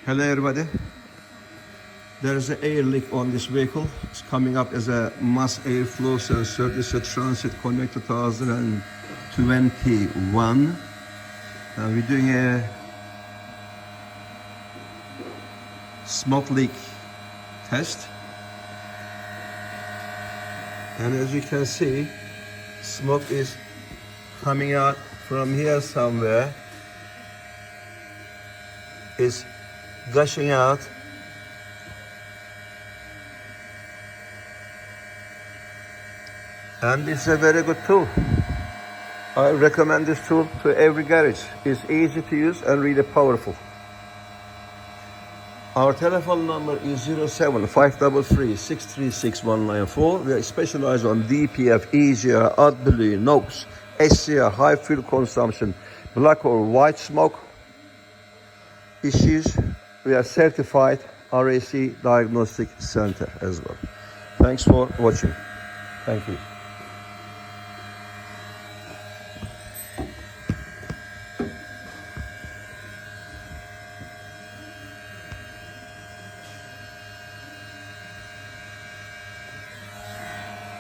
Hello everybody. There is an air leak on this vehicle. It's coming up as a mass airflow sensor. This is a Transit Connect 2021. We're doing a smoke leak test. And as you can see, smoke is coming out from here somewhere. It's gushing out. And it's a very good tool. I recommend this tool to every garage. It's easy to use and really powerful. Our telephone number is 07-533-636-194. We are specialized on DPF, EGR, Adblue, NOx, SCR, high fuel consumption, black or white smoke issues. We are certified RAC Diagnostic Center as well. Thanks for watching. Thank you.